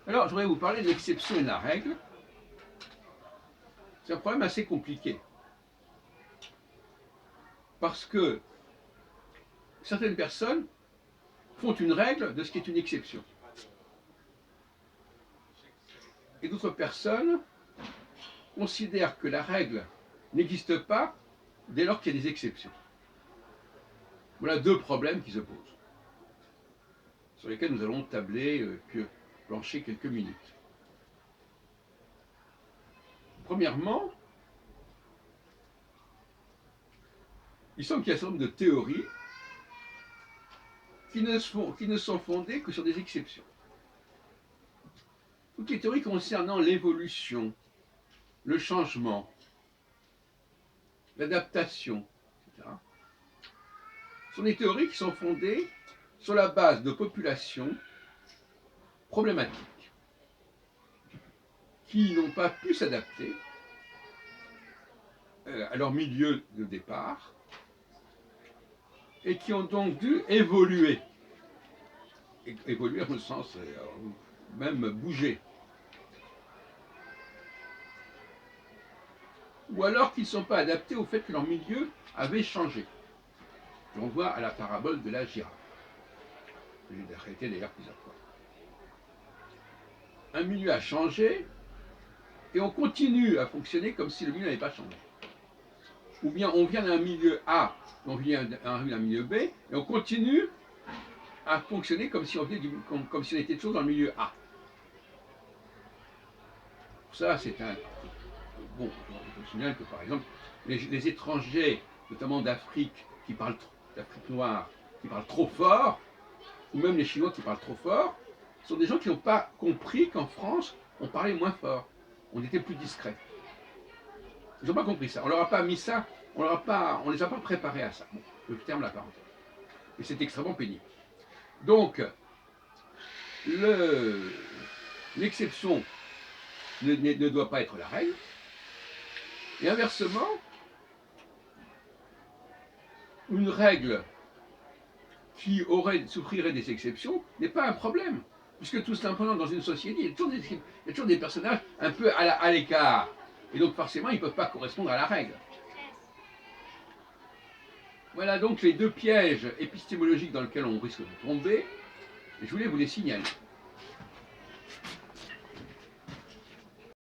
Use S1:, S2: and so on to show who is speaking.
S1: Alors, je voudrais vous parler de l'exception et de la règle. C'est un problème assez compliqué. Parce que certaines personnes font une règle de ce qui est une exception. Et d'autres personnes considèrent que la règle n'existe pas dès lors qu'il y a des exceptions. Voilà deux problèmes qui se posent, sur lesquels nous allons plancher quelques minutes. Premièrement, il semble qu'il y a un certain nombre de théories qui ne sont fondées que sur des exceptions. Toutes les théories concernant l'évolution, le changement, l'adaptation, etc., sont des théories qui sont fondées sur la base de populations problématiques, qui n'ont pas pu s'adapter à leur milieu de départ et qui ont donc dû évoluer. Évoluer dans le sens même bouger. Ou alors qu'ils ne sont pas adaptés au fait que leur milieu avait changé. On voit à la parabole de la girafe. J'ai arrêté d'ailleurs plusieurs fois. Un milieu a changé et on continue à fonctionner comme si le milieu n'avait pas changé. Ou bien on vient d'un milieu A, on vient d'un milieu B, et on continue à fonctionner comme si on était toujours dans le milieu A. Ça, c'est un... Bon, je me souviens que par exemple, les étrangers, notamment d'Afrique, d'Afrique noire, qui parlent trop fort, ou même les Chinois qui parlent trop fort, sont des gens qui n'ont pas compris qu'en France, on parlait moins fort, on était plus discret. Ils n'ont pas compris ça. On leur a pas mis ça, on les a pas préparés à ça. Bon, je termine la parenthèse. Et c'est extrêmement pénible. Donc, l'exception ne doit pas être la règle. Et inversement, une règle qui souffrirait des exceptions n'est pas un problème. Puisque tout simplement, dans une société, il y a toujours des personnages un peu à l'écart. Et donc forcément, ils ne peuvent pas correspondre à la règle. Voilà donc les deux pièges épistémologiques dans lesquels on risque de tomber. Et je voulais vous les signaler.